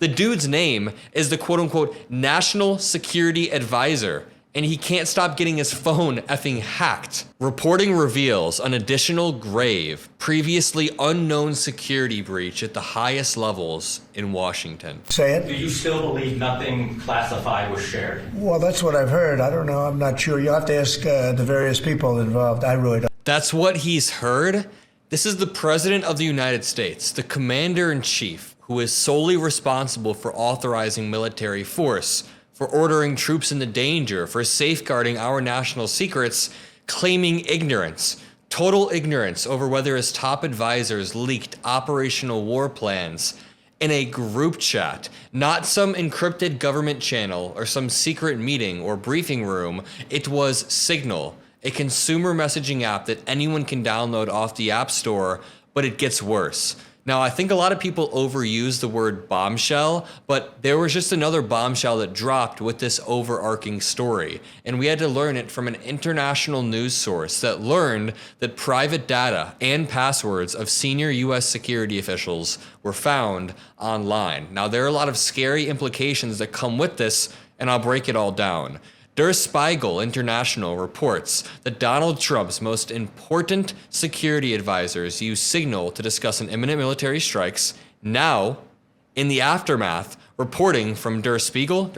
the dude's name is the quote-unquote national security advisor, and he can't stop getting his phone effing hacked. Reporting reveals an additional grave, previously unknown security breach at the highest levels in Washington. Say it. Do you still believe nothing classified was shared? Well, that's what I've heard. I don't know. I'm not sure. You'll have to ask the various people involved. I really don't. That's what he's heard? This is the President of the United States, the Commander-in-Chief, who is solely responsible for authorizing military force, for ordering troops into danger, for safeguarding our national secrets, claiming ignorance, total ignorance over whether his top advisors leaked operational war plans in a group chat, not some encrypted government channel or some secret meeting or briefing room. It was Signal, a consumer messaging app that anyone can download off the App Store, but it gets worse. Now, I think a lot of people overuse the word bombshell, but there was just another bombshell that dropped with this overarching story. And we had to learn it from an international news source that learned that private data and passwords of senior US security officials were found online. Now, there are a lot of scary implications that come with this, and I'll break it all down. Der Spiegel International reports that Donald Trump's most important security advisors use Signal to discuss an imminent military strikes. Now, in the aftermath, reporting from Der Spiegel,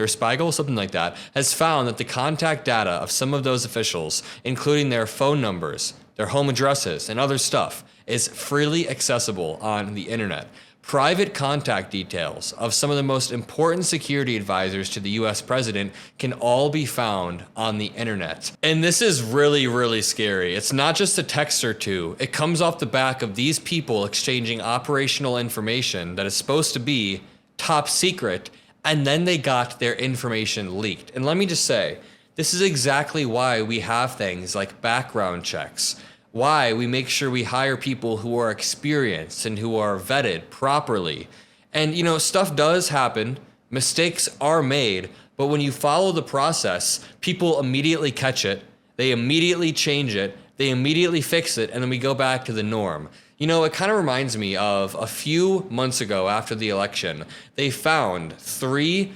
something like that, has found that the contact data of some of those officials, including their phone numbers, their home addresses, and other stuff, is freely accessible on the internet. Private contact details of some of the most important security advisors to the US president can all be found on the internet. And this is really, really scary. It's not just a text or two. It comes off the back of these people exchanging operational information that is supposed to be top secret, and then they got their information leaked. And let me just say, this is exactly why we have things like background checks. Why we make sure we hire people who are experienced and who are vetted properly. And stuff does happen, mistakes are made, but when you follow the process, people immediately catch it, they immediately change it, they immediately fix it, and then we go back to the norm. It kind of reminds me of a few months ago after the election, they found 3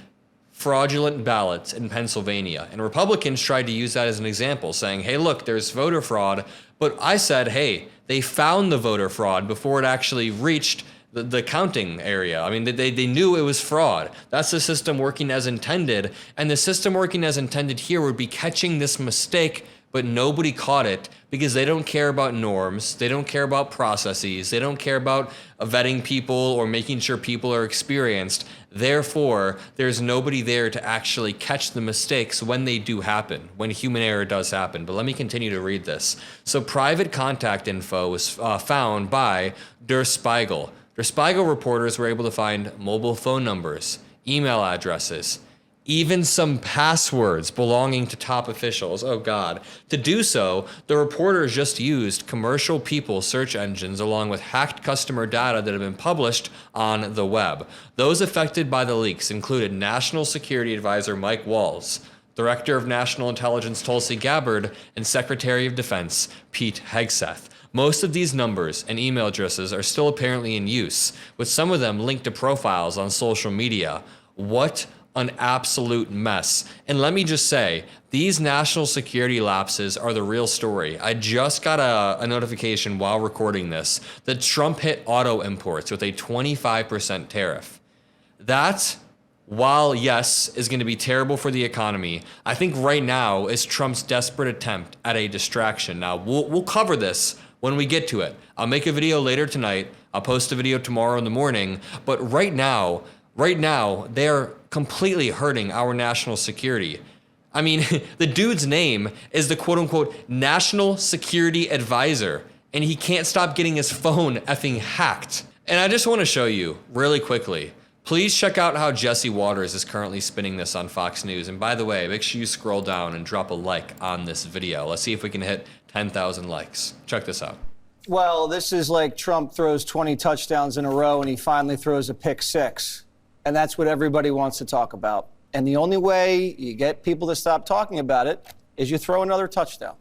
fraudulent ballots in Pennsylvania. And Republicans tried to use that as an example, saying, hey, look, there's voter fraud. But I said, hey, they found the voter fraud before it actually reached the counting area. I mean, they knew it was fraud. That's the system working as intended. And the system working as intended here would be catching this mistake, but nobody caught it because they don't care about norms. They don't care about processes. They don't care about vetting people or making sure people are experienced. Therefore, there's nobody there to actually catch the mistakes when they do happen, when human error does happen. But let me continue to read this. So private contact info was found by Der Spiegel. Der Spiegel reporters were able to find mobile phone numbers, email addresses, even some passwords belonging to top officials. Oh God. To do so, the reporters just used commercial people search engines along with hacked customer data that have been published on the web. Those affected by the leaks included National Security Advisor Mike Walls, Director of National Intelligence Tulsi Gabbard, and Secretary of Defense Pete Hegseth. Most of these numbers and email addresses are still apparently in use, with some of them linked to profiles on social media. What an absolute mess. And let me just say, these national security lapses are the real story. I just got a notification while recording this that Trump hit auto imports with a 25% tariff. That, while yes, is going to be terrible for the economy, I think right now is Trump's desperate attempt at a distraction. Now, we'll cover this when we get to it. I'll make a video later tonight. I'll post a video tomorrow in the morning. But right now, they're completely hurting our national security. I mean, the dude's name is the quote-unquote national security advisor, and he can't stop getting his phone effing hacked. And I just want to show you really quickly. Please check out how Jesse Waters is currently spinning this on Fox News. And by the way, make sure you scroll down and drop a like on this video. Let's see if we can hit 10,000 likes. Check this out. Well, this is like Trump throws 20 touchdowns in a row and he finally throws a pick 6. And that's what everybody wants to talk about. And the only way you get people to stop talking about it is you throw another touchdown.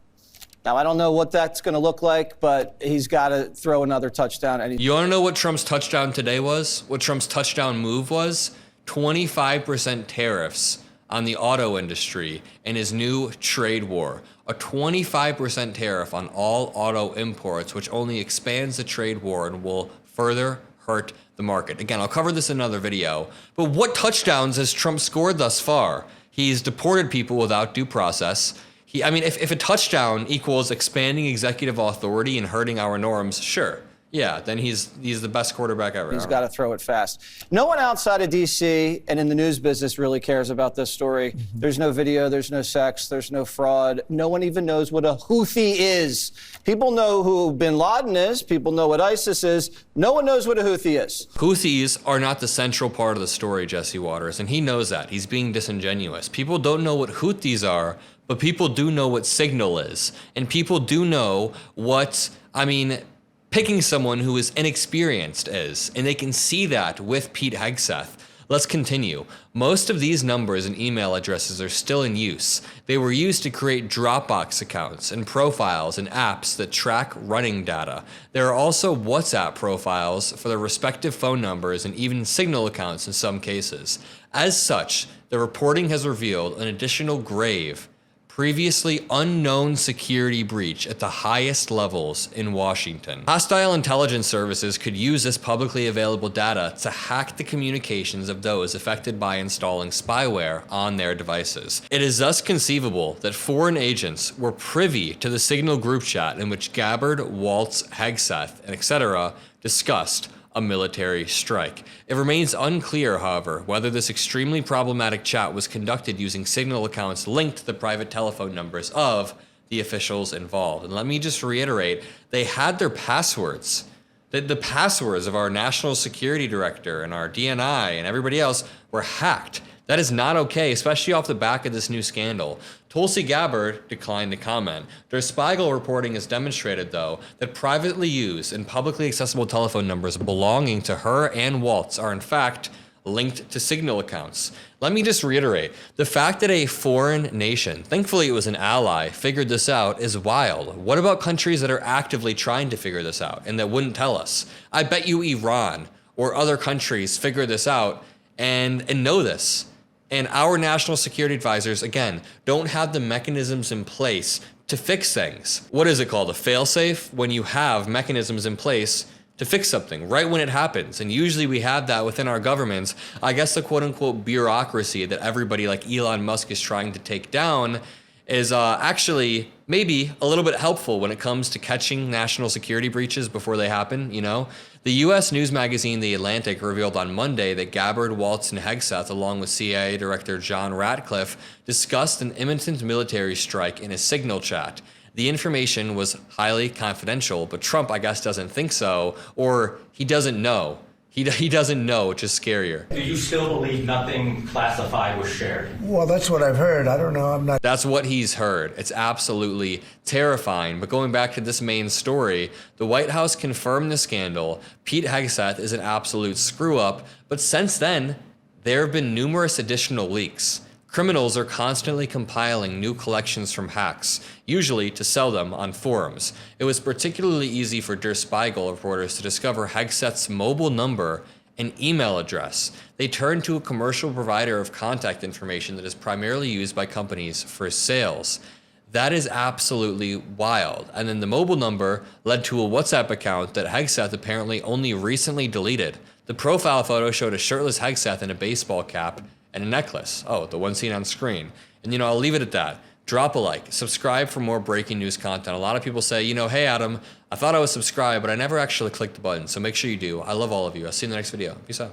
Now, I don't know what that's going to look like, but he's got to throw another touchdown. You want to know what Trump's touchdown today was? What Trump's touchdown move was? 25% tariffs on the auto industry in his new trade war. A 25% tariff on all auto imports, which only expands the trade war and will further hurt the market. Again, I'll cover this in another video, but what touchdowns has Trump scored thus far? He's deported people without due process. If a touchdown equals expanding executive authority and hurting our norms, sure. Yeah, then he's the best quarterback ever. He's got to throw it fast. No one outside of D.C. and in the news business really cares about this story. There's no video, there's no sex, there's no fraud. No one even knows what a Houthi is. People know who bin Laden is. People know what ISIS is. No one knows what a Houthi is. Houthis are not the central part of the story, Jesse Waters, and he knows that. He's being disingenuous. People don't know what Houthis are, but people do know what Signal is. And people do know what, picking someone who is inexperienced is, and they can see that with Pete Hegseth. Let's continue. Most of these numbers and email addresses are still in use. They were used to create Dropbox accounts and profiles and apps that track running data. There are also WhatsApp profiles for their respective phone numbers and even Signal accounts in some cases. As such, the reporting has revealed an additional grave, previously unknown security breach at the highest levels in Washington. Hostile intelligence services could use this publicly available data to hack the communications of those affected by installing spyware on their devices. It is thus conceivable that foreign agents were privy to the Signal group chat in which Gabbard, Waltz, Hegseth, and etc. discussed a military strike. It remains unclear, however, whether this extremely problematic chat was conducted using Signal accounts linked to the private telephone numbers of the officials involved. And let me just reiterate, they had their passwords. The passwords of our national security director and our DNI and everybody else were hacked. That is not okay, especially off the back of this new scandal. Tulsi Gabbard declined to comment. Der Spiegel reporting has demonstrated, though, that privately used and publicly accessible telephone numbers belonging to her and Waltz are in fact linked to Signal accounts. Let me just reiterate, the fact that a foreign nation, thankfully it was an ally, figured this out is wild. What about countries that are actively trying to figure this out and that wouldn't tell us? I bet you Iran or other countries figure this out and know this. And our national security advisors, again, don't have the mechanisms in place to fix things. What is it called? A fail-safe? When you have mechanisms in place to fix something right when it happens. And usually we have that within our governments. I guess the quote-unquote bureaucracy that everybody like Elon Musk is trying to take down is actually maybe a little bit helpful when it comes to catching national security breaches before they happen, The U.S. news magazine The Atlantic revealed on Monday that Gabbard, Waltz, and Hegseth, along with CIA Director John Ratcliffe, discussed an imminent military strike in a Signal chat. The information was highly confidential, but Trump, I guess, doesn't think so, or he doesn't know. He doesn't know, which is scarier. Do you still believe nothing classified was shared? Well, that's what I've heard. I don't know. That's what he's heard. It's absolutely terrifying. But going back to this main story, the White House confirmed the scandal. Pete Hegseth is an absolute screw-up. But since then, there have been numerous additional leaks. Criminals are constantly compiling new collections from hacks, usually to sell them on forums. It was particularly easy for Der Spiegel reporters to discover Hegseth's mobile number and email address. They turned to a commercial provider of contact information that is primarily used by companies for sales. That is absolutely wild. And then the mobile number led to a WhatsApp account that Hegseth apparently only recently deleted. The profile photo showed a shirtless Hegseth in a baseball cap and a necklace. Oh, the one seen on screen. And I'll leave it at that. Drop a like, subscribe for more breaking news content. A lot of people say, hey Adam, I thought I was subscribed, but I never actually clicked the button. So make sure you do. I love all of you. I'll see you in the next video. Peace out.